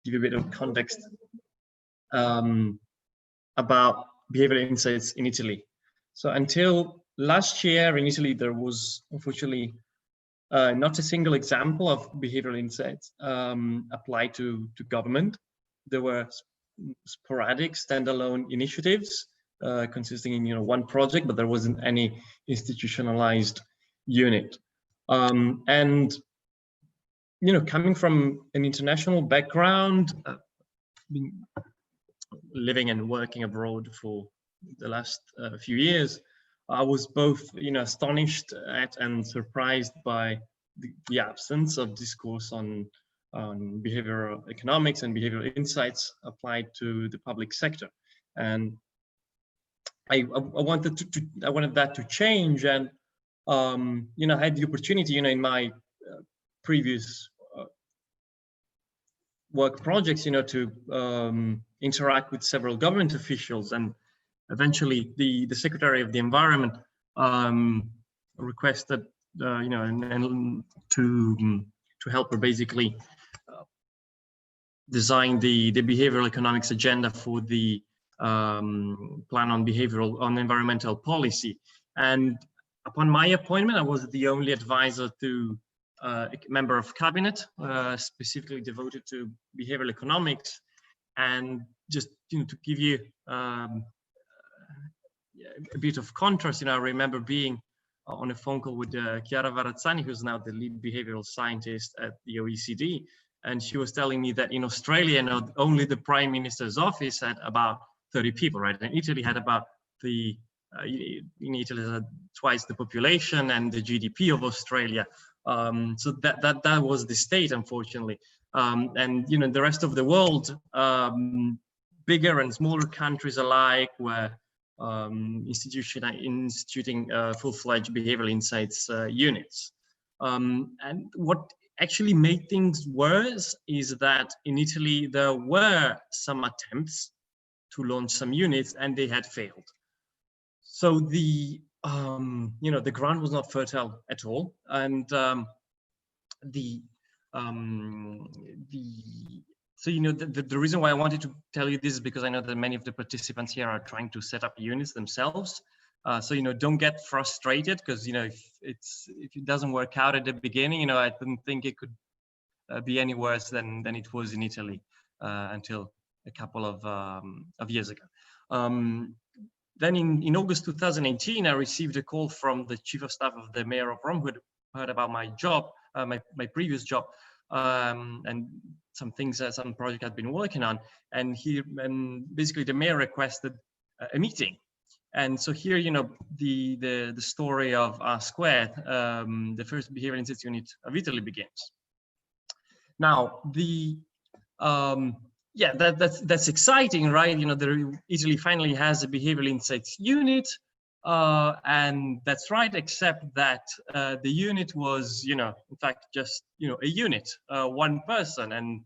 give you a bit of context about behavioral insights in Italy. So until last year in Italy, there was unfortunately not a single example of behavioral insights applied to government. There were sporadic standalone initiatives consisting in one project, but there wasn't any institutionalized unit. And coming from an international background, been living and working abroad for the last few years, I was both astonished at and surprised by the absence of discourse on behavioral economics and behavioral insights applied to the public sector. And I wanted that to change, and I had the opportunity in my previous work projects to interact with several government officials, and eventually the Secretary of the Environment requested and to help her basically design the behavioral economics agenda for the plan on environmental policy. And upon my appointment, I was the only advisor to a member of cabinet specifically devoted to behavioral economics. And just to give you a bit of contrast, I remember being on a phone call with Chiara Varazzani, who's now the lead behavioral scientist at the OECD, and she was telling me that in Australia, only the Prime Minister's office had about 30 people, right? And Italy had about Italy had twice the population and the GDP of Australia. So that was the state, unfortunately. And the rest of the world, bigger and smaller countries alike, were instituting full-fledged behavioral insights units. And what actually made things worse is that in Italy there were some attempts to launch some units, and they had failed. So the ground was not fertile at all, and the reason why I wanted to tell you this is because I know that many of the participants here are trying to set up units themselves. So don't get frustrated, because if it doesn't work out at the beginning, I didn't think it could be any worse than it was in Italy until a couple of years ago. Then in August 2018, I received a call from the chief of staff of the mayor of Rome, who had heard about my job, my previous job, and some project I'd been working on, and basically the mayor requested a meeting. And so here, the story of R Squared, the first behavioral insights unit of Italy, begins. Now, that's exciting, right? Italy finally has a behavioral insights unit, and that's right, except that the unit was, in fact, just a unit, one person, and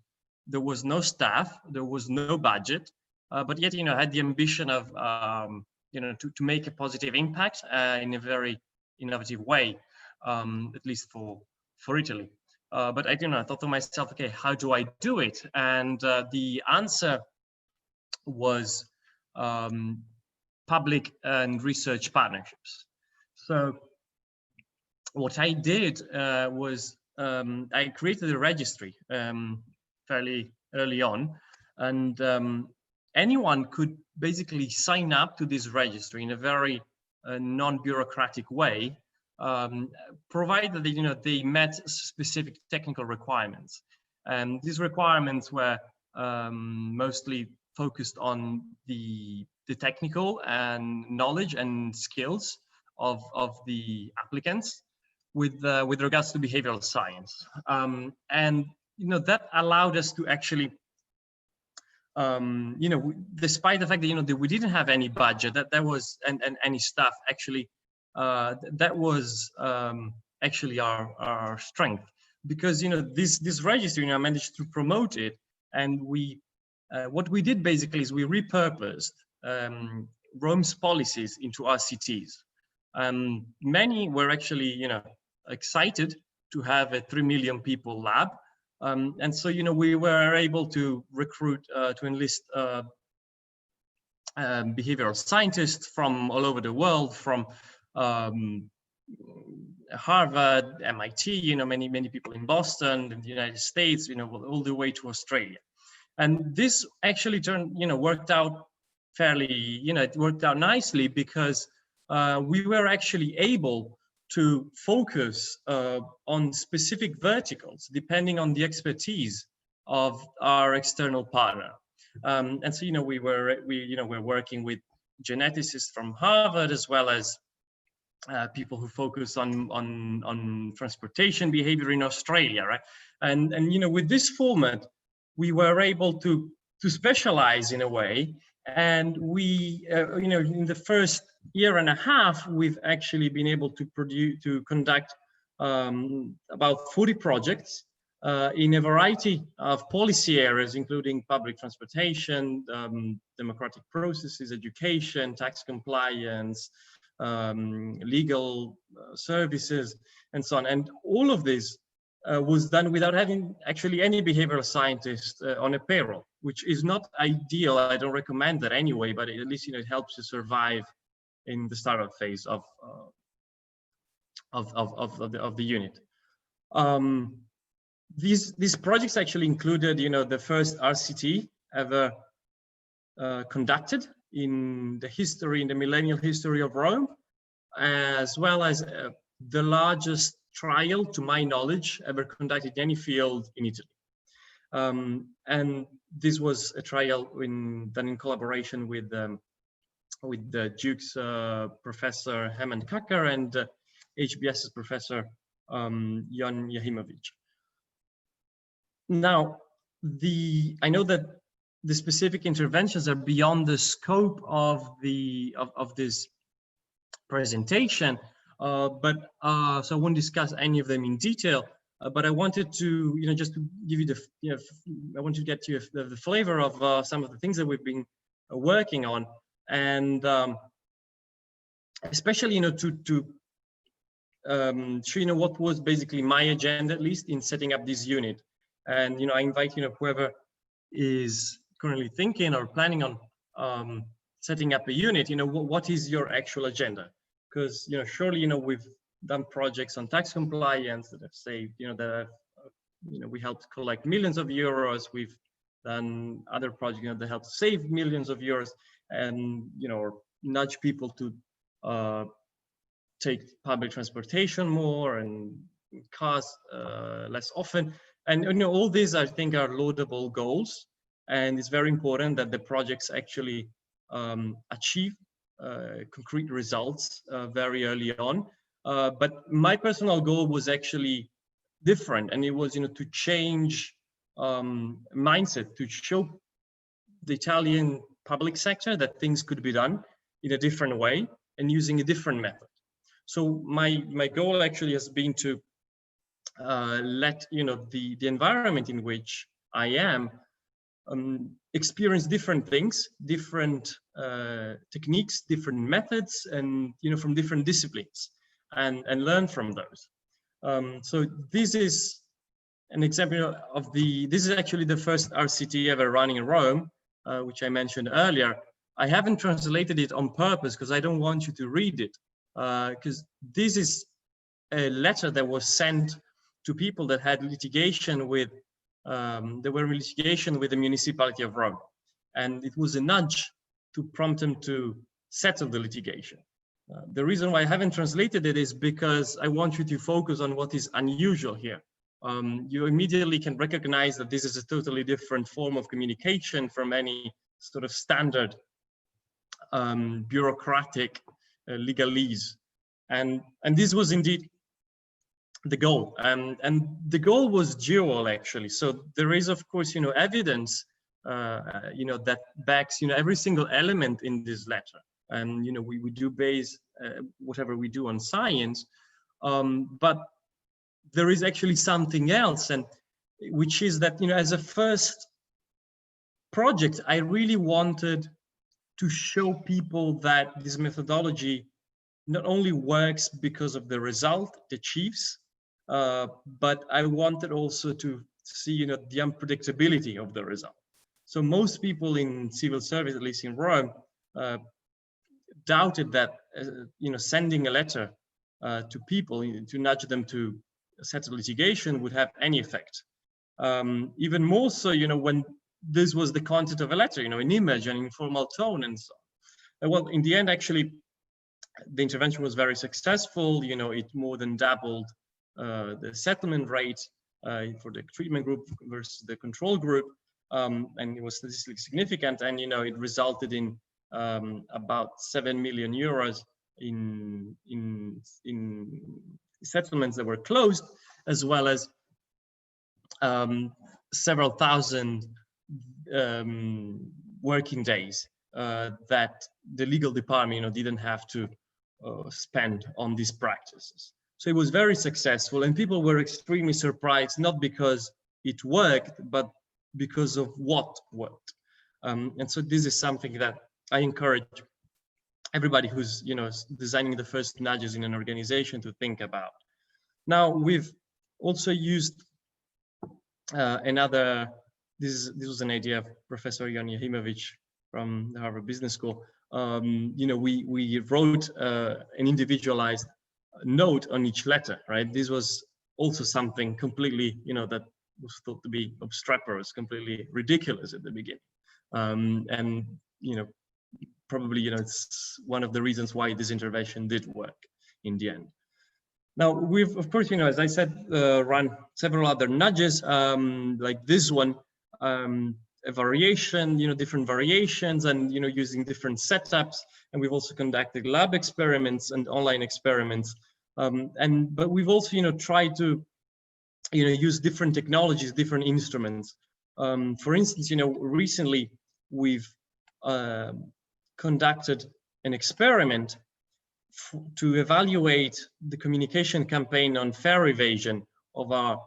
there was no staff, there was no budget, but yet had the ambition of to make a positive impact in a very innovative way, at least for Italy. But I thought to myself, okay, how do I do it? And the answer was public and research partnerships. So what I did was I created a registry fairly early on, and anyone could basically sign up to this registry in a very non-bureaucratic way, provided that they met specific technical requirements. And these requirements were mostly focused on the technical and knowledge and skills of the applicants with regards to behavioral science. And that allowed us to actually despite the fact that we didn't have any budget, that was and any staff, actually that was actually our strength, because this registry, I managed to promote it, and what we did basically is we repurposed Rome's policies into RCTs. Many were actually excited to have a 3 million people lab, And so, we were able to recruit, to enlist behavioral scientists from all over the world, from Harvard, MIT, many people in Boston, in the United States, all the way to Australia. And this actually worked out fairly, it worked out nicely, because we were actually able to focus on specific verticals depending on the expertise of our external partner. And so, we're working with geneticists from Harvard, as well as people who focus on transportation behavior in Australia, right? And with this format, we were able to specialize in a way, and we in the first year and a half, we've actually been able to conduct about 40 projects in a variety of policy areas, including public transportation, democratic processes, education, tax compliance, legal services, and so on. And all of this was done without having actually any behavioral scientist on a payroll, which is not ideal. I don't recommend that anyway, but at least it helps you survive in the startup phase of the unit. These projects actually included, the first RCT ever conducted in the millennial history of Rome, as well as the largest trial, to my knowledge, ever conducted in any field in Italy. And this was a trial done in collaboration with the Duke's Professor Hemant Kakkar and HBS's Professor Jon Jahimovic. Now, I know that the specific interventions are beyond the scope of this presentation, but so I won't discuss any of them in detail. But I wanted to, just to give you I want to get you the flavor of some of the things that we've been working on, and especially, to show what was basically my agenda, at least in setting up this unit. And I invite whoever is currently thinking or planning on setting up a unit, what is your actual agenda? Because surely we've done projects on tax compliance that have saved, we helped collect millions of euros. We've done other projects that help save millions of euros, and or nudge people to take public transportation more and cars less often. And all these, I think, are laudable goals, and it's very important that the projects actually achieve concrete results very early on. But my personal goal was actually different, and it was to change mindset, to show the Italian public sector that things could be done in a different way and using a different method. So my goal actually has been to let the environment in which I am experience different things, different techniques, different methods, and from different disciplines, and learn from those. So this is an example of this is actually the first RCT ever run in Rome, which I mentioned earlier. I haven't translated it on purpose because I don't want you to read it, because this is a letter that was sent to people that had litigation with the Municipality of Rome, and it was a nudge to prompt them to settle the litigation. The reason why I haven't translated it is because I want you to focus on what is unusual here. You immediately can recognize that this is a totally different form of communication from any sort of standard bureaucratic legalese, and this was indeed the goal, and the goal was dual, actually. So there is, of course, evidence, that backs, every single element in this letter, and we do base whatever we do on science, but there is actually something else, and which is that as a first project, I really wanted to show people that this methodology not only works because of the result it achieves, but I wanted also to see, the unpredictability of the result. So most people in civil service, at least in Rome, doubted that, sending a letter to people to nudge them to settle litigation would have any effect. Even more so, when this was the content of a letter, an image, an informal tone, and so on. Well, in the end, actually, the intervention was very successful. It more than doubled the settlement rate for the treatment group versus the control group, and it was statistically significant. And it resulted in about 7 million euros in settlements that were closed, as well as several thousand working days that the legal department, didn't have to spend on these practices. So it was very successful, and people were extremely surprised, not because it worked, but because of what worked. And so this is something that I encourage everybody who's, designing the first nudges in an organization to think about. Now, we've also used this was an idea of Professor Jan Jahimovic from the Harvard Business School. We wrote an individualized note on each letter, right? This was also something completely, that was thought to be obstreperous, completely ridiculous at the beginning. And, probably, it's one of the reasons why this intervention did work in the end. Now, we've, of course, as I said, run several other nudges, like this one, a variation, different variations, and, using different setups. And we've also conducted lab experiments and online experiments. But we've also, tried to, use different technologies, different instruments. For instance, recently we've conducted an experiment to evaluate the communication campaign on fare evasion of our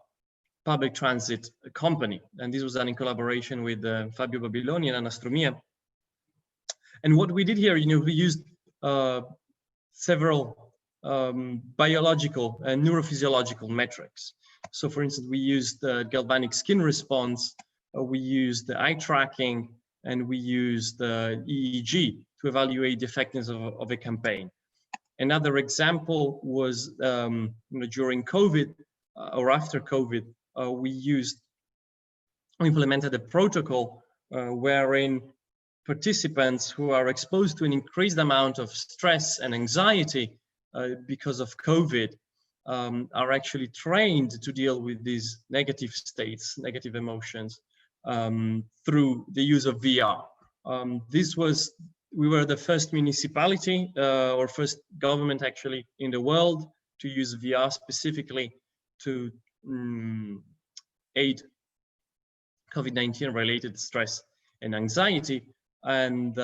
public transit company. And this was done in collaboration with Fabio Babiloni and Anastromia. And what we did here, we used several biological and neurophysiological metrics. So for instance, we used galvanic skin response, we used the eye tracking, and we used the EEG to evaluate the effectiveness of a campaign. Another example was during COVID or after COVID, we implemented a protocol wherein participants who are exposed to an increased amount of stress and anxiety because of COVID are actually trained to deal with these negative states, negative emotions, through the use of VR. We were the first municipality or first government actually in the world to use VR specifically to aid COVID-19 related stress and anxiety. And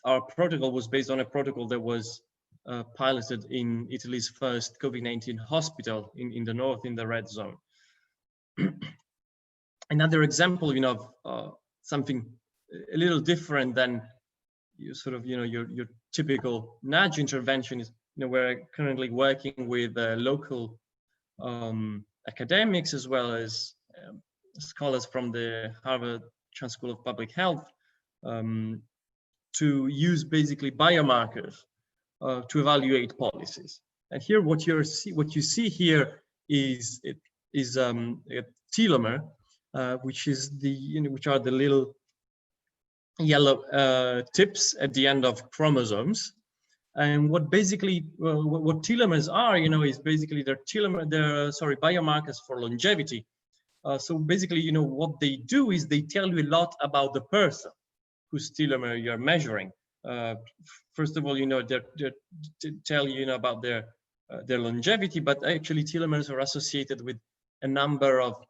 our protocol was based on a protocol that was piloted in Italy's first COVID-19 hospital in the north, in the red zone. Another example, of something a little different than your typical nudge intervention is, we're currently working with local academics as well as scholars from the Harvard Chan School of Public Health to use basically biomarkers to evaluate policies. And here, what you see here is a telomere, which are the little yellow tips at the end of chromosomes. And what telomeres are, is basically they're biomarkers for longevity. So basically, what they do is they tell you a lot about the person whose telomere you're measuring. First of all, they tell you about their longevity, but actually telomeres are associated with a number of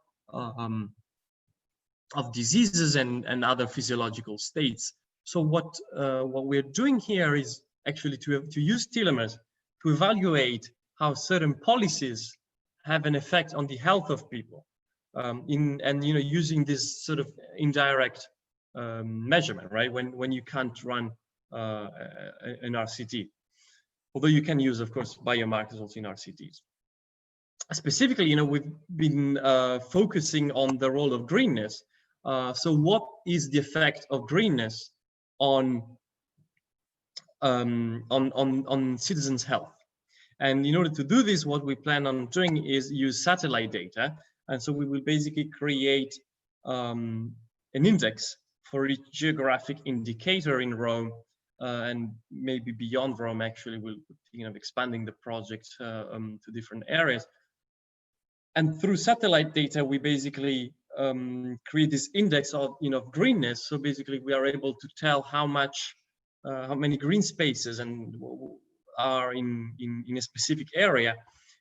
diseases and other physiological states. So what we're doing here is actually to use telomeres to evaluate how certain policies have an effect on the health of people, using this sort of indirect measurement, right? When you can't run an RCT, although you can use, of course, biomarkers also in RCTs. specifically, you know, we've been focusing on the role of greenness. So what is the effect of greenness on citizens' health? And in order to do this, what we plan on doing is use satellite data. And so we will basically create an index for each geographic indicator in Rome, and maybe beyond Rome. Actually, we'll be thinking of expanding the project to different areas. And through satellite data, we basically create this index of, you know, greenness. So basically, we are able to tell how many green spaces and are in a specific area,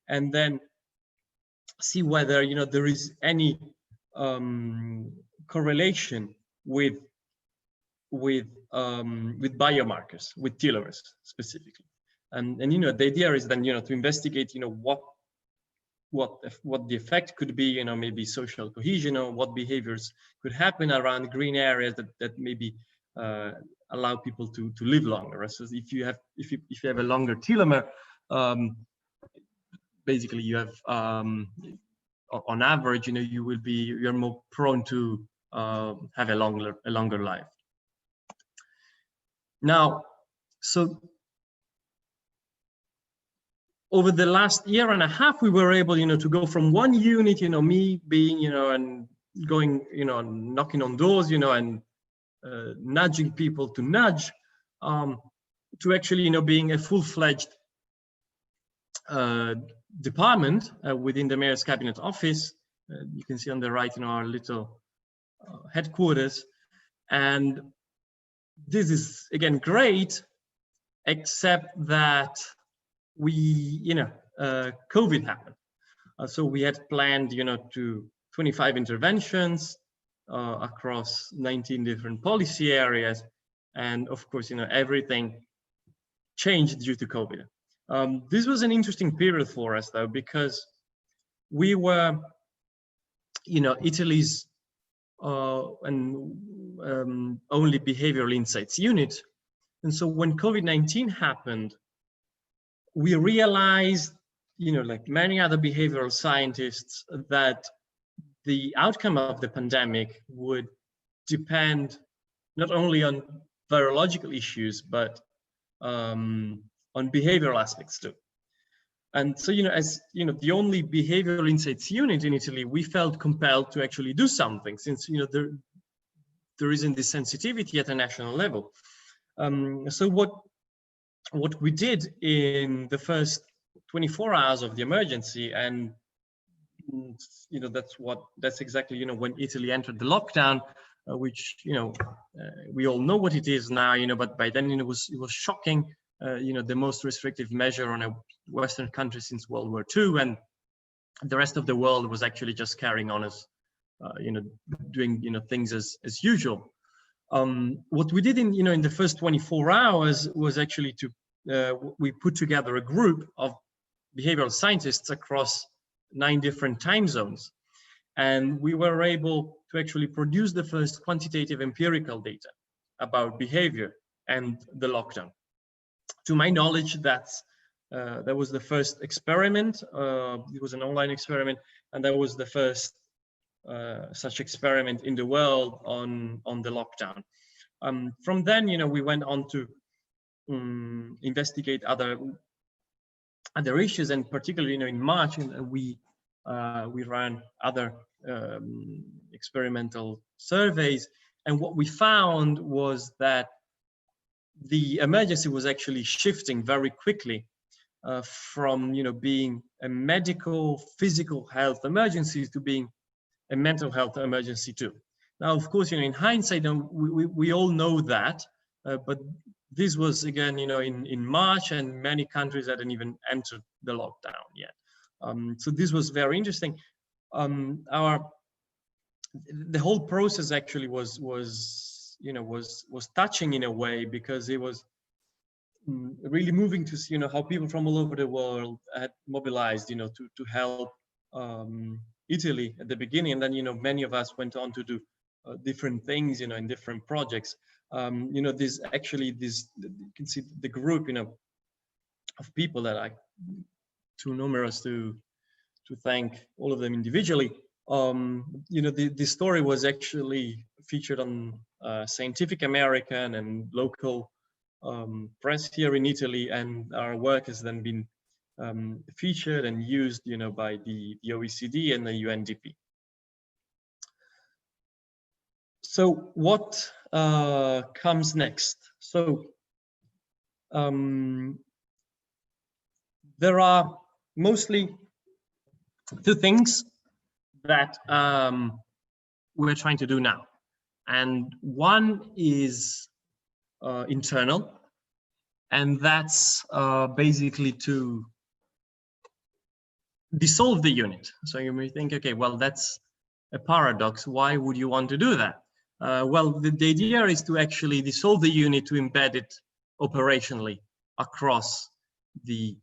and then see whether, you know, there is any correlation with biomarkers, with telomeres specifically. And you know, the idea is then, you know, to investigate, you know, what the effect could be, you know, maybe social cohesion, or what behaviors could happen around green areas that maybe allow people to live longer. So if you have a longer telomere, basically you have on average, you know, you're more prone to have a longer life. Now, so over the last year and a half, we were able, you know, to go from one unit, you know, me being, you know, and going, you know, knocking on doors, you know, and nudging people to nudge, to actually, you know, being a full-fledged department within the mayor's cabinet office. You can see on the right, you know, our little headquarters. And this is, again, great, except that COVID happened. So we had planned, you know, 25 interventions across 19 different policy areas. And of course, you know, everything changed due to COVID. This was an interesting period for us, though, because we were, you know, Italy's only behavioral insights unit. And so when COVID-19 happened, we realized, you know, like many other behavioral scientists, that the outcome of the pandemic would depend not only on virological issues, but on behavioral aspects too. And so, you know, as you know, the only behavioral insights unit in Italy, we felt compelled to actually do something, since, you know, there isn't this sensitivity at a national level. So what we did in the first 24 hours of the emergency, and you know, that's exactly, you know, when Italy entered the lockdown, which, you know, we all know what it is now, you know, but by then, you know, it was shocking. You know, the most restrictive measure on a Western country since World War II, and the rest of the world was actually just carrying on as, you know, doing, you know, things as usual. What we did in the first 24 hours was actually we put together a group of behavioral scientists across 9 different time zones, and we were able to actually produce the first quantitative empirical data about behavior and the lockdown. To my knowledge, that was the first experiment. It was an online experiment, and that was the first such experiment in the world on the lockdown. From then, you know, we went on to investigate other issues, and particularly, you know, in March, we ran other experimental surveys, and what we found was that the emergency was actually shifting very quickly from, you know, being a medical, physical health emergency to being a mental health emergency too. Now, of course, you know, in hindsight, we all know that, but this was, again, you know, in March, and many countries hadn't even entered the lockdown yet. So this was very interesting. The whole process actually was touching in a way, because it was really moving to see, you know, how people from all over the world had mobilized, you know, to help Italy at the beginning, and then, you know, many of us went on to do different things, you know, in different projects. You know, you can see the group, you know, of people that are too numerous to to thank all of them individually. You know, the story was actually featured on Scientific American and local press here in Italy, and our work has then been featured and used, you know, by the OECD and the UNDP. So what comes next? So there are mostly two things that we're trying to do now. And one is internal, and that's basically to dissolve the unit. So you may think, okay, well, that's a paradox. Why would you want to do that? Well, the idea is to actually dissolve the unit to embed it operationally across the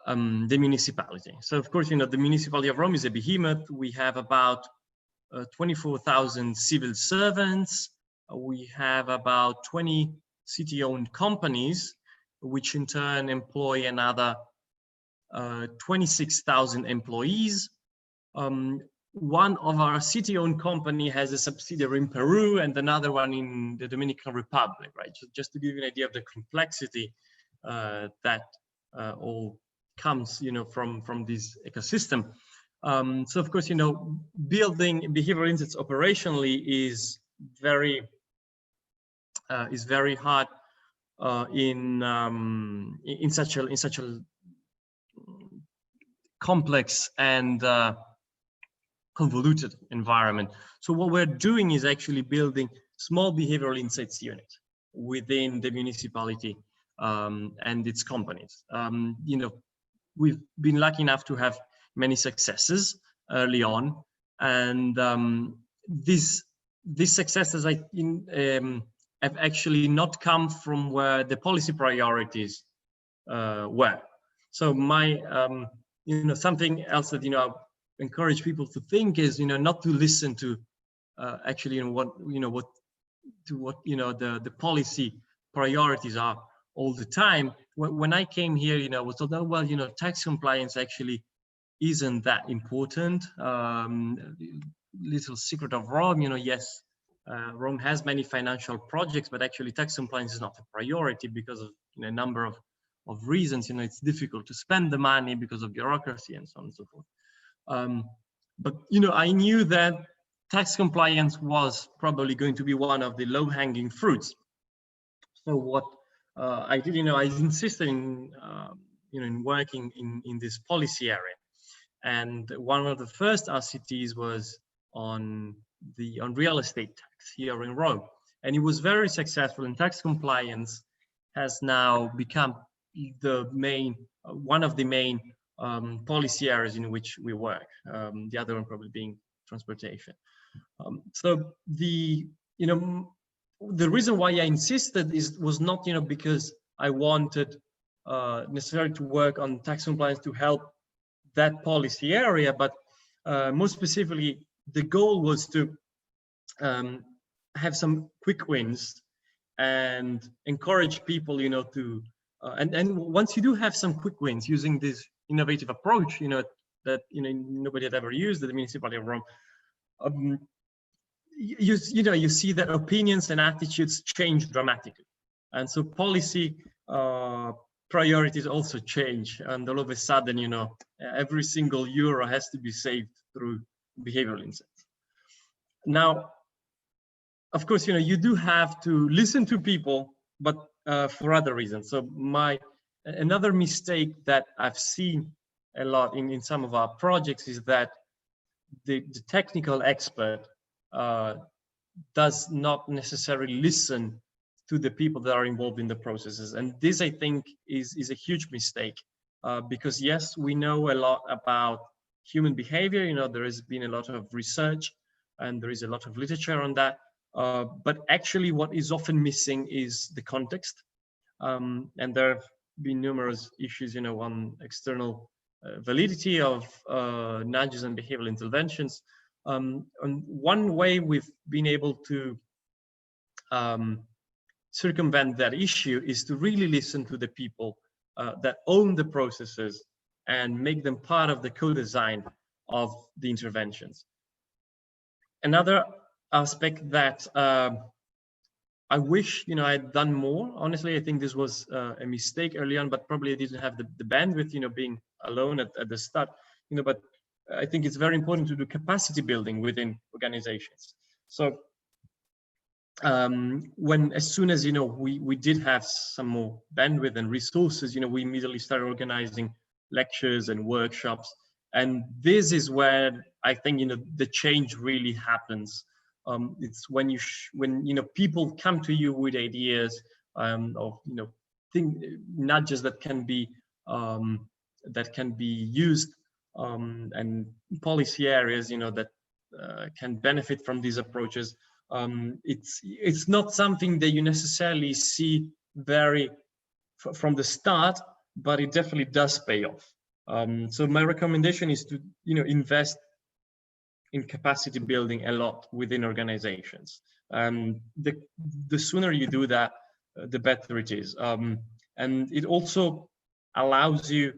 municipality. So of course, you know, the municipality of Rome is a behemoth. We have about 24,000 civil servants. We have about 20 city-owned companies, which in turn employ another 26,000 employees. One of our city-owned company has a subsidiary in Peru and another one in the Dominican Republic, right? So just to give you an idea of the complexity that all comes, you know, from this ecosystem. So of course, you know, building behavioral insights operationally is very hard in such a complex and convoluted environment. So what we're doing is actually building small behavioral insights unit within the municipality and its companies. You know, we've been lucky enough to have many successes early on, and these successes have actually not come from where the policy priorities were. So my you know, something else that, you know, I encourage people to think is, you know, not to listen to actually, you know, what the policy priorities are all the time. When I came here, you know, I was told, oh, well, you know, tax compliance actually isn't that important. Little secret of Rome, you know, yes, Rome has many financial projects, but actually tax compliance is not a priority because of, you know, a number of reasons. You know, it's difficult to spend the money because of bureaucracy and so on and so forth. But, you know, I knew that tax compliance was probably going to be one of the low-hanging fruits. So what I did, you know, I insisted in, you know, in working in this policy area. And one of the first RCTs was on real estate tax here in Rome. And it was very successful, and tax compliance has now become the main, one of the main policy areas in which we work. The other one probably being transportation. So the reason why I insisted was not, you know, because I wanted necessarily to work on tax compliance to help that policy area, but more specifically, the goal was to have some quick wins and encourage people, you know, to and once you do have some quick wins using this innovative approach, you know, that, you know, nobody had ever used at the Municipality of Rome, you see that opinions and attitudes change dramatically, and so policy priorities also change, and all of a sudden, you know, every single euro has to be saved through behavioral insights. Now, of course, you know, you do have to listen to people, but for other reasons. So another mistake that I've seen a lot in some of our projects is that the technical expert does not necessarily listen to the people that are involved in the processes. And this, I think, is a huge mistake, because yes, we know a lot about human behavior. You know, there has been a lot of research and there is a lot of literature on that. But actually what is often missing is the context. And there have been numerous issues, you know, on external validity of nudges and behavioral interventions. And one way we've been able to circumvent that issue is to really listen to the people that own the processes and make them part of the co-design of the interventions. Another aspect that I wish, you know, I'd done more. Honestly, I think this was a mistake early on, but probably I didn't have the bandwidth, you know, being alone at the start, you know, but I think it's very important to do capacity building within organizations. So as soon as, you know, we did have some more bandwidth and resources, you know, we immediately started organizing lectures and workshops. And this is where I think, you know, the change really happens. It's when you know, people come to you with ideas of, you know, nudges that can be used, and policy areas, you know, that can benefit from these approaches. It's not something that you necessarily see from the start, but it definitely does pay off. So my recommendation is to, you know, invest in capacity building a lot within organizations. The sooner you do that, the better it is. And it also allows you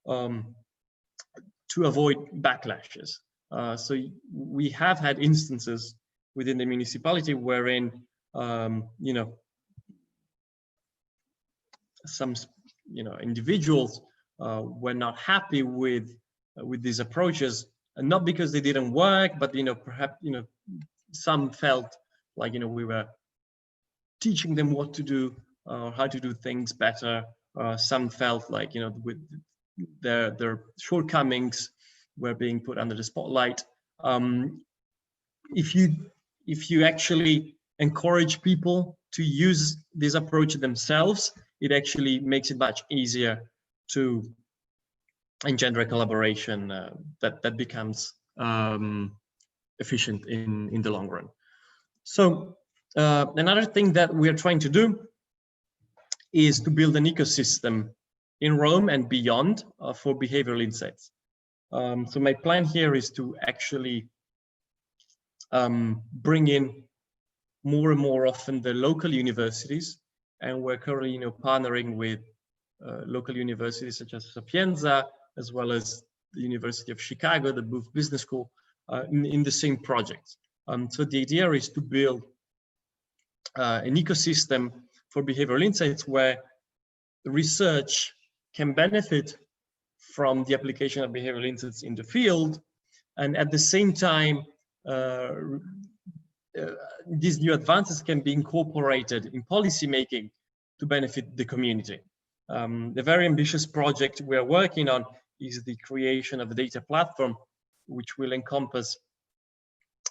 to avoid backlashes. So we have had instances within the municipality wherein, you know, some, you know, individuals were not happy with these approaches, and not because they didn't work, but, you know, perhaps, you know, some felt like, you know, we were teaching them what to do, how to do things better. Some felt like, you know, with their shortcomings were being put under the spotlight. If you actually encourage people to use this approach themselves, it actually makes it much easier to engender a collaboration that becomes efficient in the long run. So another thing that we are trying to do is to build an ecosystem in Rome and beyond for behavioral insights. So my plan here is to actually bring in more and more often the local universities, and we're currently, you know, partnering with local universities such as Sapienza, as well as the University of Chicago, the Booth Business School, in the same project. So the idea is to build an ecosystem for behavioral insights where research can benefit from the application of behavioral insights in the field, and at the same time, these new advances can be incorporated in policy making to benefit the community. The very ambitious project we are working on is the creation of a data platform, which will encompass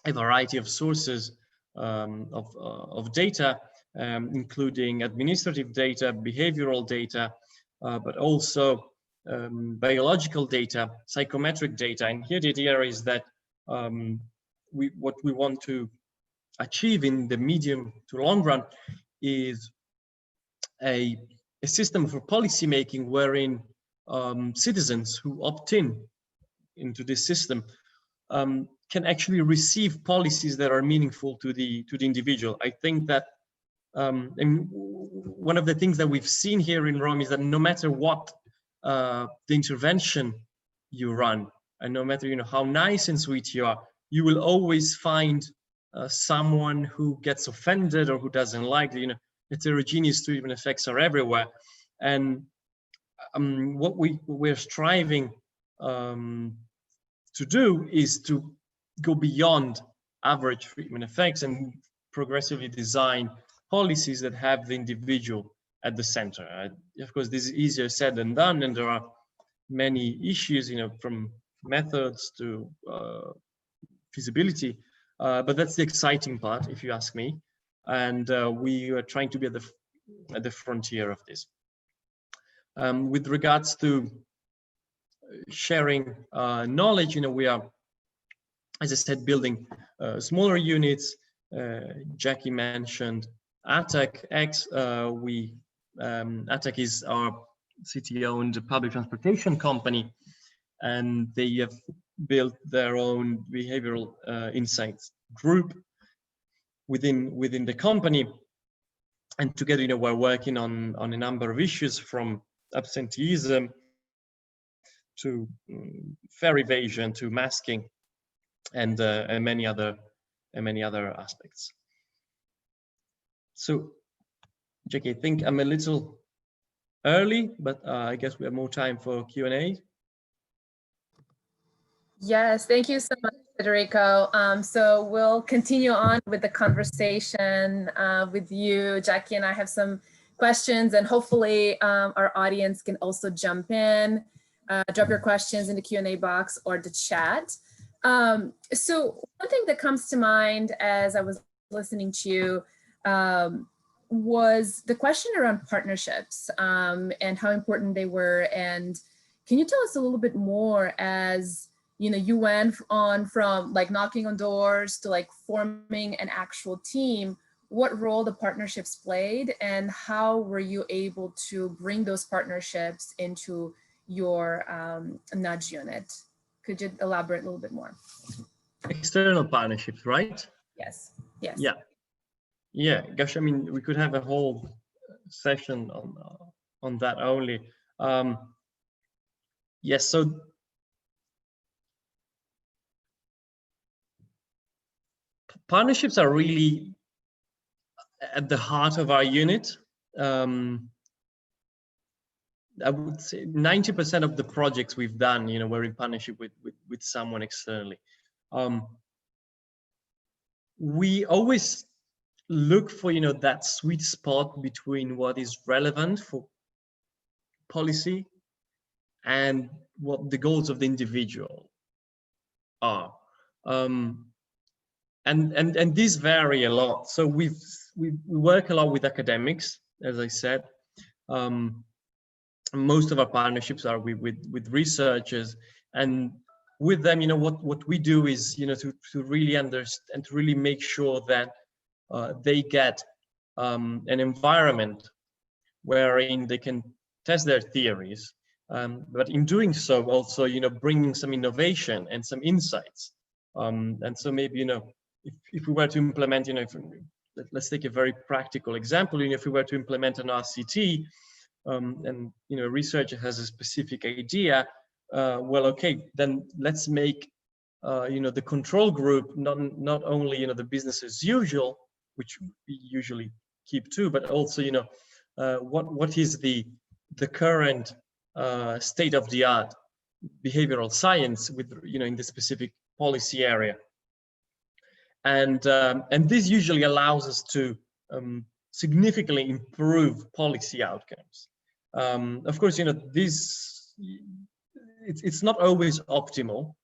a variety of sources of data, including administrative data, behavioral data, but also biological data, psychometric data. And here the idea is that what we want to achieve in the medium to long run is a system for policy making wherein citizens who opt into this system can actually receive policies that are meaningful to the individual. I think that and one of the things that we've seen here in Rome is that no matter what the intervention you run, and no matter, you know, how nice and sweet you are, you will always find someone who gets offended or who doesn't like it. You know, heterogeneous treatment effects are everywhere, and what we're striving to do is to go beyond average treatment effects and progressively design policies that have the individual at the center. Of course, this is easier said than done, and there are many issues, you know, from methods to feasibility, but that's the exciting part, if you ask me. And we are trying to be at the frontier of this. With regards to sharing knowledge, you know, we are, as I said, building smaller units. Jackie mentioned ATAC X. ATAC is our city-owned public transportation company, and they have built their own behavioral insights group within the company. And together, you know, we're working on a number of issues, from absenteeism fare evasion, to masking, and many other aspects. So, Jackie, I think I'm a little early, but I guess we have more time for Q&A. Yes, thank you so much, Federico. So we'll continue on with the conversation with you. Jackie and I have some questions, and hopefully our audience can also jump in, drop your questions in the Q&A box or the chat. So one thing that comes to mind as I was listening to you was the question around partnerships and how important they were. And can you tell us a little bit more, as you know, you went on from like knocking on doors to like forming an actual team, what role the partnerships played, and how were you able to bring those partnerships into your nudge unit? Could you elaborate a little bit more? External partnerships, right? Yes. Yes. Yeah. Yeah. Gosh, I mean, we could have a whole session on that only. Yes. So partnerships are really at the heart of our unit. I would say 90% of the projects we've done, you know, were in partnership with someone externally. We always look for, you know, that sweet spot between what is relevant for policy and what the goals of the individual are. And these vary a lot. So we work a lot with academics, as I said. Most of our partnerships are with researchers, and with them, you know, what we do is, you know, to really understand and to really make sure that they get an environment wherein they can test their theories, but in doing so also, you know, bringing some innovation and some insights. And so maybe, you know, if we were to implement, you know, let's take a very practical example, you know, if we were to implement an RCT, and, you know, a researcher has a specific idea, well, okay, then let's make, you know, the control group not only, you know, the business as usual, which we usually keep to, but also, you know, what is the current state of the art behavioral science with, you know, in the specific policy area. And this usually allows us to significantly improve policy outcomes. Of course, you know, this it's not always optimal,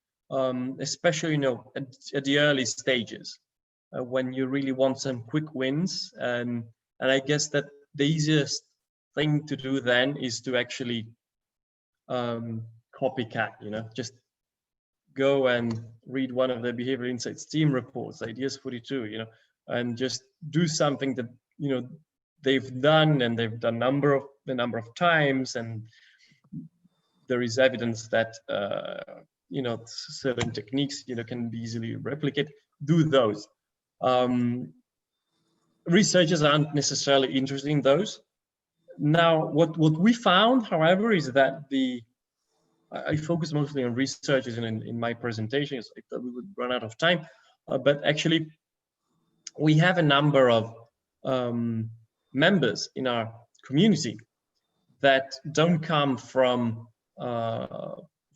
especially, you know, at the early stages, when you really want some quick wins. And I guess that the easiest thing to do then is to actually copycat, you know, just go and read one of the behavioral insights team reports, ideas 42, you know, and just do something that, you know, they've done, and they've done a number of times, and there is evidence that you know, certain techniques, you know, can be easily replicated. Do those. Researchers aren't necessarily interested in those. Now, what we found, however, is that I focus mostly on researchers in my presentations. I thought we would run out of time, but actually, we have a number of members in our community that don't come from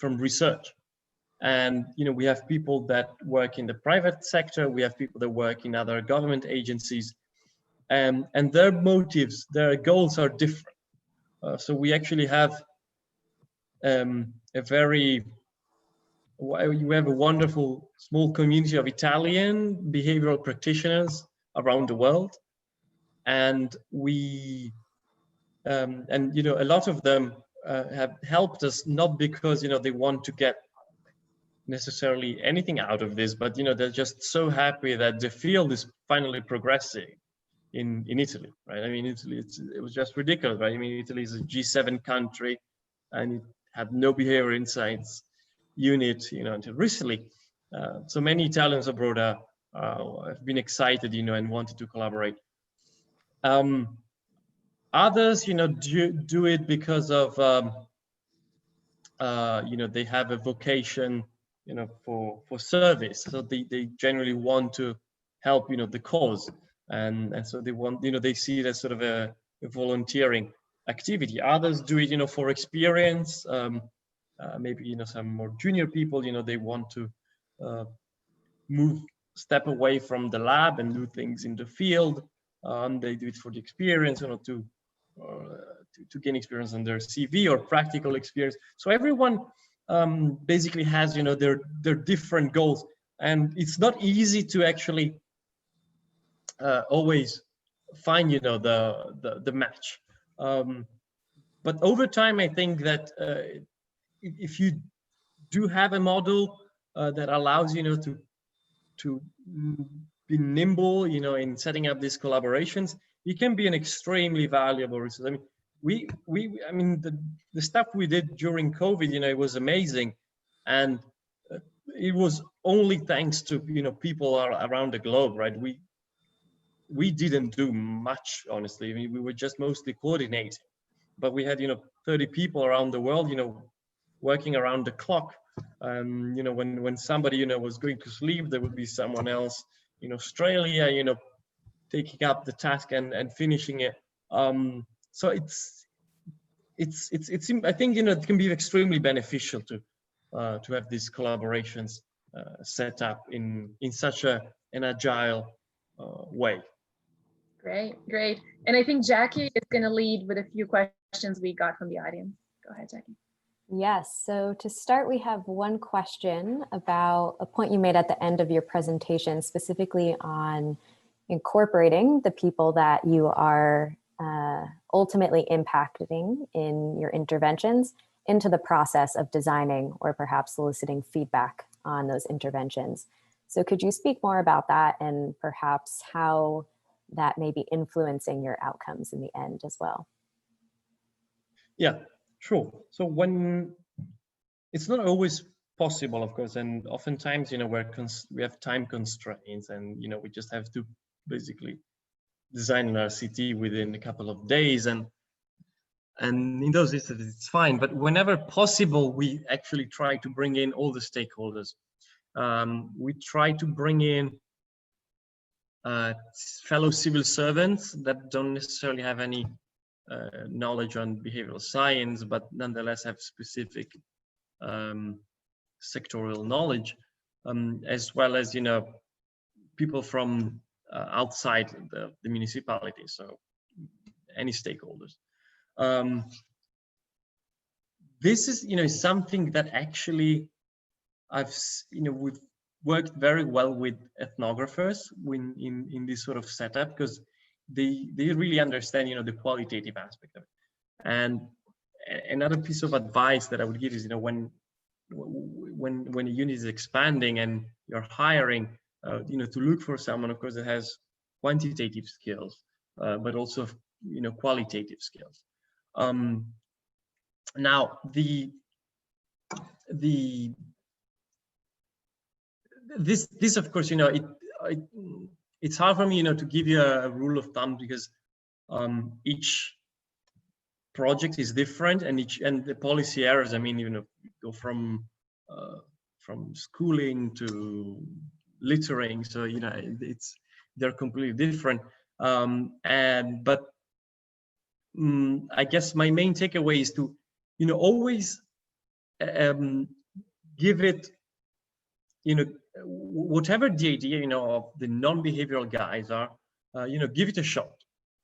research. And, you know, we have people that work in the private sector, we have people that work in other government agencies, and their motives, their goals are different. So we actually have we have a wonderful small community of Italian behavioral practitioners around the world, and we and, you know, a lot of them have helped us, not because, you know, they want to get necessarily anything out of this, but, you know, they're just so happy that the field is finally progressing in Italy, right? I mean, Italy, it was just ridiculous, right? I mean, Italy is a G7 country, and it had no behavioral insights unit, you know, until recently. So many Italians abroad have been excited, you know, and wanted to collaborate. Others, you know, do it because of they have a vocation, for service. So they generally want to help, the cause, and so they want, they see it as sort of a volunteering activity. Others do it, for experience. Maybe, some more junior people, they want to step away from the lab and do things in the field. They do it for the experience, to gain experience on their CV or practical experience. So everyone basically has, their different goals, and it's not easy to actually always find, the match. But over time, I think that if you do have a model that allows, to be nimble, in setting up these collaborations, it can be an extremely valuable resource. I mean, the stuff we did during COVID, it was amazing, and it was only thanks to, people around the globe, right? We didn't do much, honestly. I mean, we were just mostly coordinating, but we had, 30 people around the world, working around the clock. When somebody, was going to sleep, there would be someone else in Australia, taking up the task and finishing it. So I think, it can be extremely beneficial to have these collaborations set up in such an agile way. Great, great. And I think Jackie is going to lead with a few questions we got from the audience. Go ahead, Jackie. Yes, so to start, we have one question about a point you made at the end of your presentation, specifically on incorporating the people that you are ultimately impacting in your interventions into the process of designing or perhaps soliciting feedback on those interventions. So could you speak more about that and perhaps how that may be influencing your outcomes in the end as well? Yeah, sure. So when it's not always possible, of course, and oftentimes, we have time constraints, and we just have to basically design an RCT within a couple of days, and in those instances it's fine. But whenever possible, we actually try to bring in all the stakeholders. We try to bring in fellow civil servants that don't necessarily have any knowledge on behavioral science, but nonetheless have specific sectorial knowledge, as well as, people from outside the municipality, so any stakeholders. This is, something that actually we've worked very well with ethnographers in this sort of setup, because they really understand, the qualitative aspect of it. And another piece of advice that I would give is, when a unit is expanding and you're hiring, to look for someone, of course, that has quantitative skills, but also, qualitative skills. Now, this of course, it's hard for me, to give you a rule of thumb, because each project is different, and the policy areas, I mean, go from schooling to littering, so they're completely different. But I guess my main takeaway is to always give it, whatever the idea of the non-behavioral guys are, give it a shot.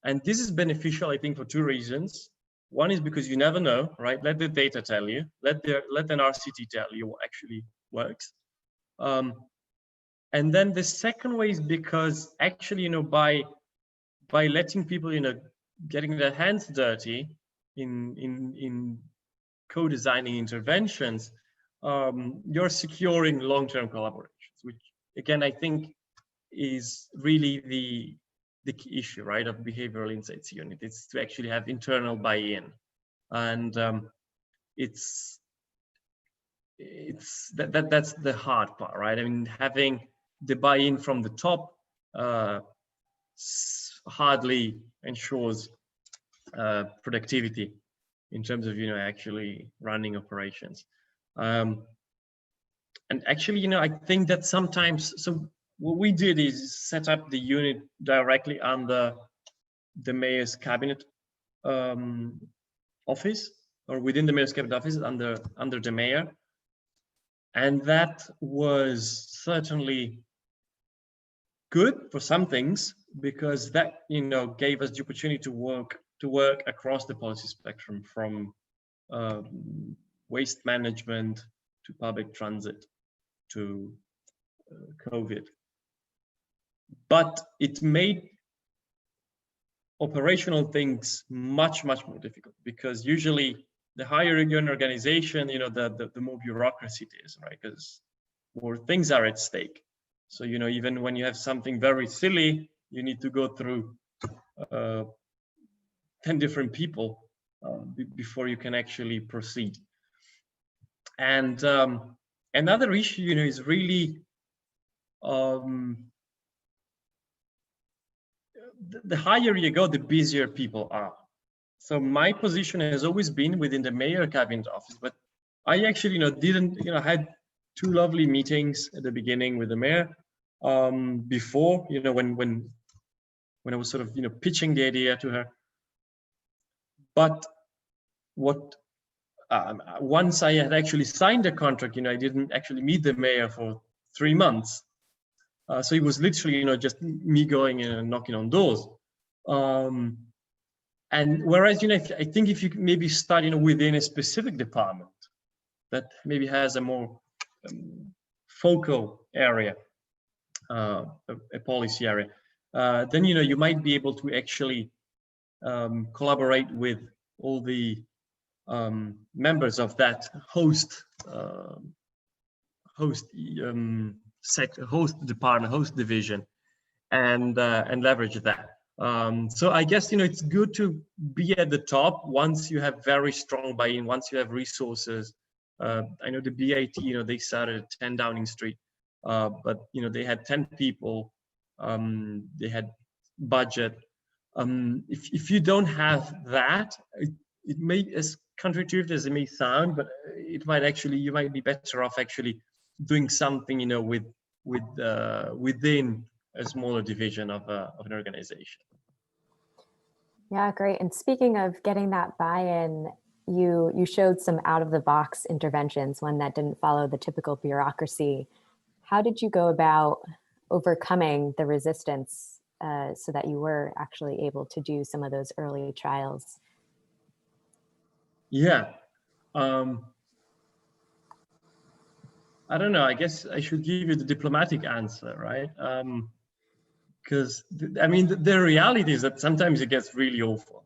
And this is beneficial, I think, for two reasons. One is because you never know, right? Let the data tell you. Let an RCT tell you what actually works. And then the second way is because actually, by letting people, getting their hands dirty in co-designing interventions, you're securing long-term collaborations, which again, I think is really the key issue, right, of behavioral insights unit. It's to actually have internal buy-in, and that's the hard part, right? I mean, having the buy-in from the top hardly ensures productivity. in terms of, actually running operations. And actually, I think that sometimes, so what we did is set up the unit directly under the mayor's cabinet office, or within the mayor's cabinet office under the mayor. And that was certainly good for some things, because that, gave us the opportunity to work across the policy spectrum, from waste management to public transit to COVID. But it made operational things much more difficult, because usually the higher you're an organization, the more bureaucracy it is, right? Because more things are at stake. So, even when you have something very silly, you need to go through 10 different people before you can actually proceed. And another issue, is really the higher you go, the busier people are. So my position has always been within the mayor cabinet office, but I actually, didn't, had 2 lovely meetings at the beginning with the mayor before, when I was sort of, pitching the idea to her. But what once I had actually signed the contract, I didn't actually meet the mayor for 3 months. So it was literally, just me going in and knocking on doors. And whereas, I think if you maybe start, within a specific department that maybe has a more focal area, a policy area, then, you might be able to actually collaborate with all the members of that host department, host division, and leverage that. So I guess, it's good to be at the top once you have very strong buy-in, once you have resources. I know the BDT, they started at 10 Downing Street, but, they had 10 people, they had budget. If you don't have that, it may, as counterintuitive as it may sound, but it might actually, you might be better off actually doing something, within a smaller division of an organization. Yeah, great. And speaking of getting that buy-in, you showed some out-of-the-box interventions, one that didn't follow the typical bureaucracy. How did you go about overcoming the resistance so that you were actually able to do some of those early trials? Yeah. I don't know. I guess I should give you the diplomatic answer, right? Because the reality is that sometimes it gets really awful.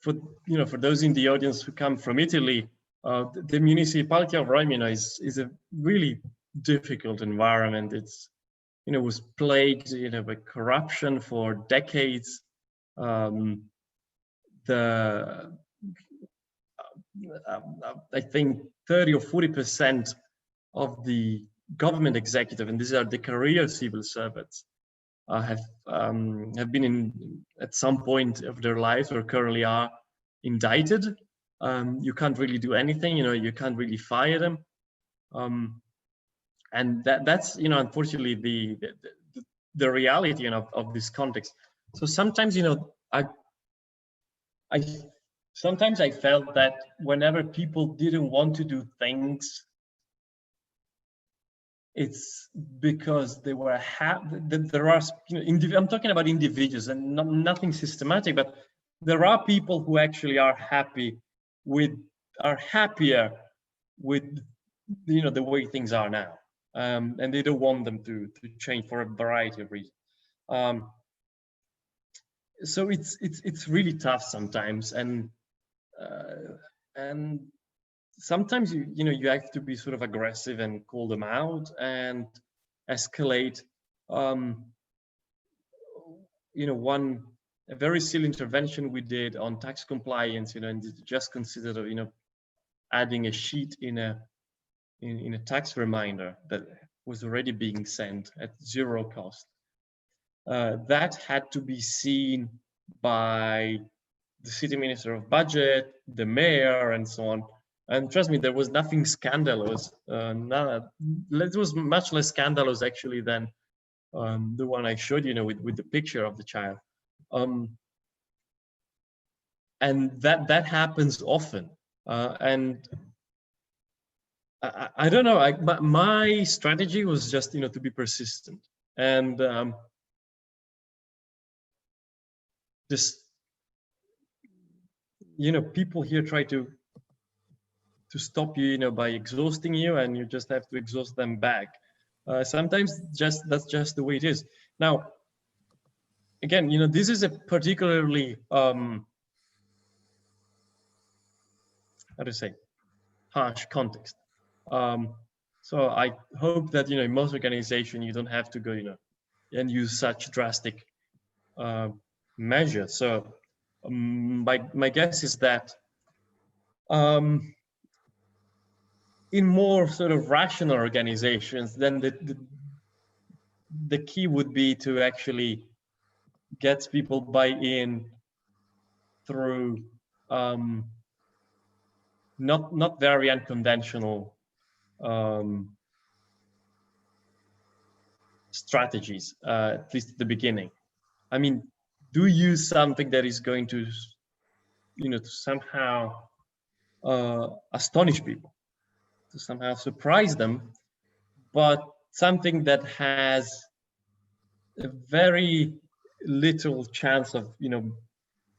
For those in the audience who come from Italy, the municipality of Rome, is a really difficult environment. It's, was plagued, by corruption for decades. I think 30 or 40% of the government executive, and these are the career civil servants, have been at some point of their lives, or currently are, indicted. You can't really do anything. You can't really fire them, and that's unfortunately the reality of this context. So sometimes sometimes I felt that whenever people didn't want to do things, it's because they were there are, I'm talking about individuals and nothing systematic, but there are people who actually are happier with the way things are now, and they don't want them to change for a variety of reasons. So it's really tough sometimes, and sometimes you have to be sort of aggressive and call them out and escalate. A very silly intervention we did on tax compliance, and just considered of adding a sheet in a tax reminder that was already being sent at 0 cost. That had to be seen by the city minister of budget, the mayor, and so on. And trust me, there was nothing scandalous. It was much less scandalous actually than the one I showed, with the picture of the child. And that happens often. And I don't know. My strategy was just to be persistent, and just people here try to stop you, by exhausting you, and you just have to exhaust them back. Sometimes that's just the way it is. Now, again, this is a particularly how to say, harsh context. So I hope that in most organizations you don't have to go and use such drastic measures. So my guess is that in more sort of rational organizations, then the key would be to actually get people buy-in through not very unconventional strategies, at least at the beginning. I mean, do use something that is going to to somehow astonish people, to somehow surprise them, but something that has a very little chance of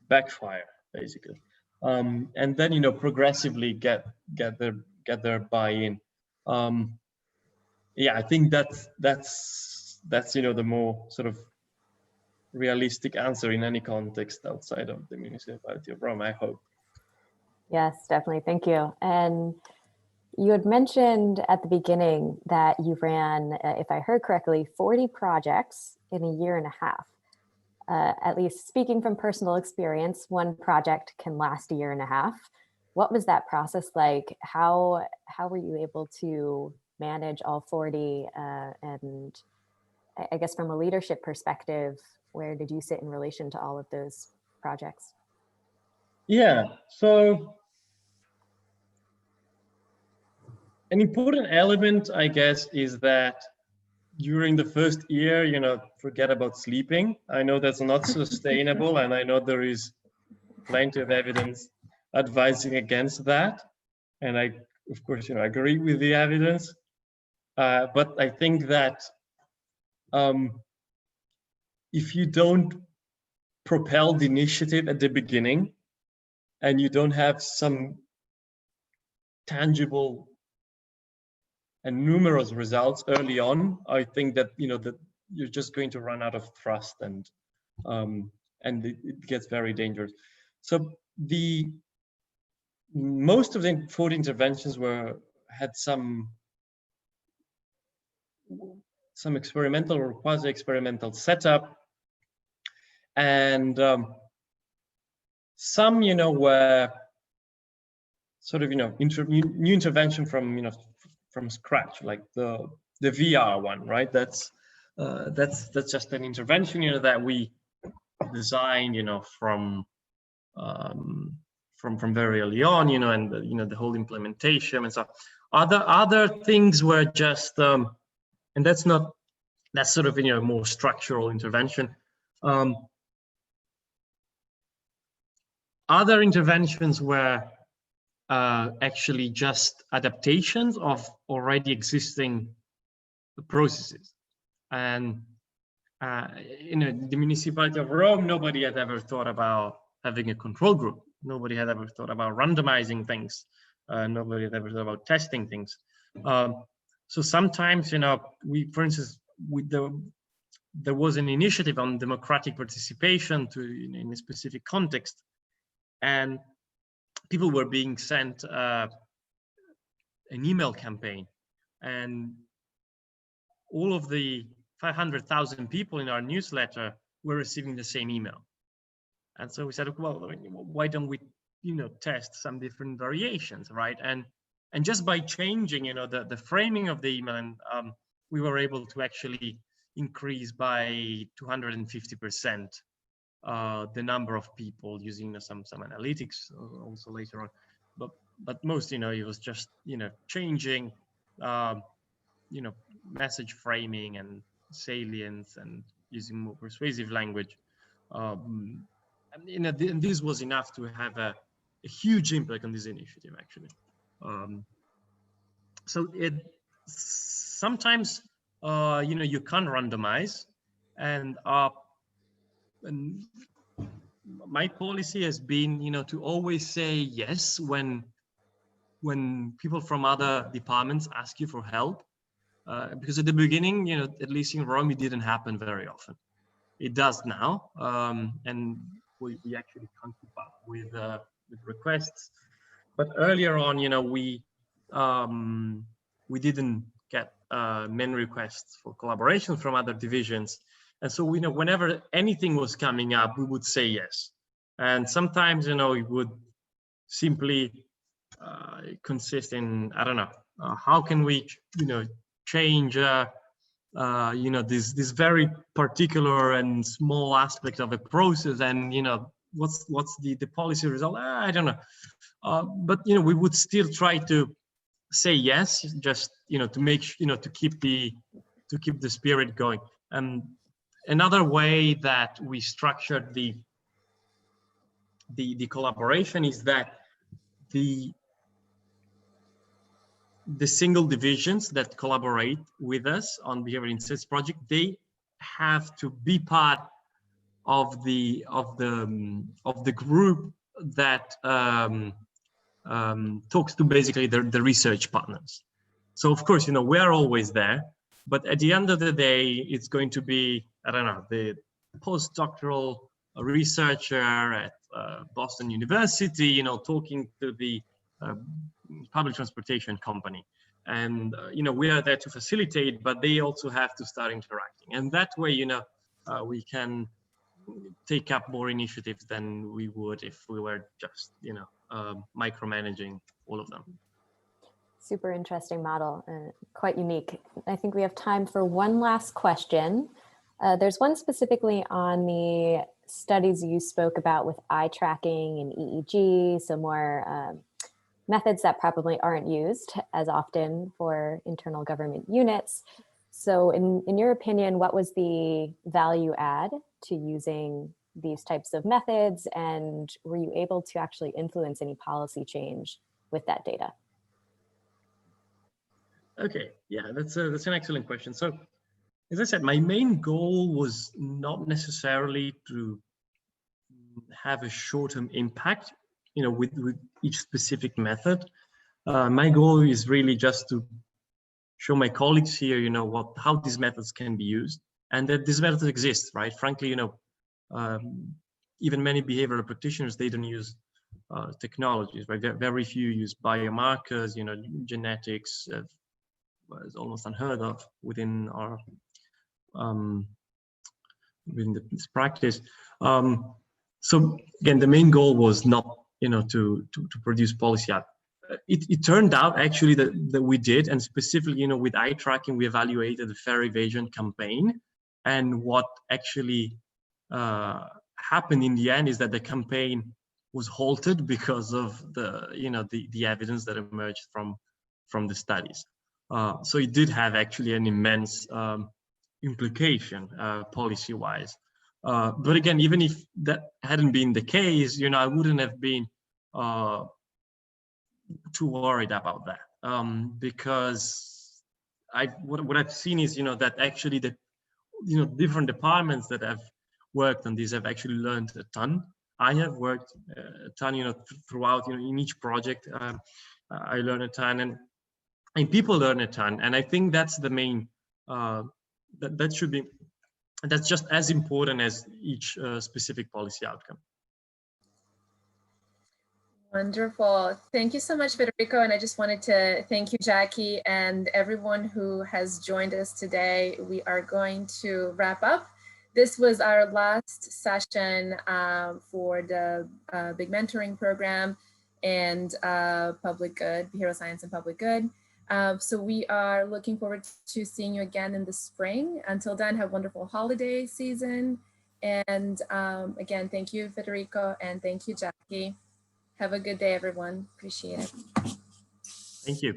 backfire, basically, and then progressively get their buy-in. Yeah, I think that's the more sort of realistic answer in any context outside of the municipality of Rome, I hope. Yes, definitely. Thank you. And you had mentioned at the beginning that you ran, if I heard correctly, 40 projects in a year and a half. At least speaking from personal experience, one project can last a year and a half. What was that process like? How were you able to manage all 40? And I guess from a leadership perspective, where did you sit in relation to all of those projects? Yeah, so an important element, I guess, is that during the first year, forget about sleeping. I know that's not sustainable, and I know there is plenty of evidence advising against that. And I, of course, agree with the evidence. But I think that if you don't propel the initiative at the beginning, and you don't have some tangible and numerous results early on, I think that that you're just going to run out of thrust, and it gets very dangerous. So most of the 40 interventions had some experimental or quasi-experimental setup, and some were sort of new intervention from scratch, like the VR one, right? That's just an intervention that we designed from very early on, and the whole implementation and so other things were just and that's sort of more structural intervention. Other interventions were actually just adaptations of already existing processes. And the municipality of Rome, nobody had ever thought about having a control group. Nobody had ever thought about randomizing things. Nobody had ever thought about testing things. So sometimes, for instance, there was an initiative on democratic participation in a specific context, and people were being sent an email campaign, and all of the 500,000 people in our newsletter were receiving the same email. And so we said, well, why don't we, test some different variations, right? And just by changing, the framing of the email, and we were able to actually increase by 250% the number of people using some analytics also later on, but most, it was just, changing, message framing and salience and using more persuasive language. And this was enough to have a huge impact on this initiative, actually. So sometimes, you can't randomize, and my policy has been, to always say yes when people from other departments ask you for help, because at the beginning, at least in Rome, it didn't happen very often. It does now, and we actually can't keep up with requests. But earlier on, we didn't get many requests for collaboration from other divisions, and so whenever anything was coming up, we would say yes. And sometimes, it would simply consist in, I don't know, how can we, change, this very particular and small aspect of a process, and what's the policy result? I don't know, but we would still try to say yes, just to make to keep the spirit going. And another way that we structured the collaboration is that the single divisions that collaborate with us on Behavioral Insights project, they have to be part of the group that talks to basically the research partners. So of course, we're always there, but at the end of the day, it's going to be, I don't know, the postdoctoral researcher at Boston University, talking to the public transportation company. And, we are there to facilitate, but they also have to start interacting. And that way, we can take up more initiatives than we would if we were just, micromanaging all of them. Super interesting model, quite unique. I think we have time for one last question. There's one specifically on the studies you spoke about with eye tracking and EEG, so more methods that probably aren't used as often for internal government units. So in your opinion, what was the value add to using these types of methods, and were you able to actually influence any policy change with that data? Okay, yeah, that's an excellent question. So, as I said, my main goal was not necessarily to have a short-term impact, with each specific method. My goal is really just to show my colleagues here, how these methods can be used, and that these methods exist, right? Frankly, even many behavioral practitioners, they don't use technologies, right? Very few use biomarkers, genetics is almost unheard of within our within this practice. So again, the main goal was not, to produce policy. It turned out actually that we did, and specifically, with eye tracking, we evaluated the fare evasion campaign, and what actually happened in the end is that the campaign was halted because of the evidence that emerged from the studies. So it did have actually an immense implication policy-wise. But again, even if that hadn't been the case, I wouldn't have been too worried about that, because what I've seen is, that actually the different departments that have worked on this have actually learned a ton. I have worked a ton, throughout, in each project. I learned a ton, and people learn a ton, and I think that's the main. That's just as important as each specific policy outcome. Wonderful. Thank you so much, Federico. And I just wanted to thank you, Jackie, and everyone who has joined us today. We are going to wrap up. This was our last session for the Big Mentoring Program and Public Good, Behavioral Science and Public Good. So we are looking forward to seeing you again in the spring. Until then, have a wonderful holiday season, And again, thank you, Federico, and thank you, Jackie. Have a good day, everyone. Appreciate it. Thank you.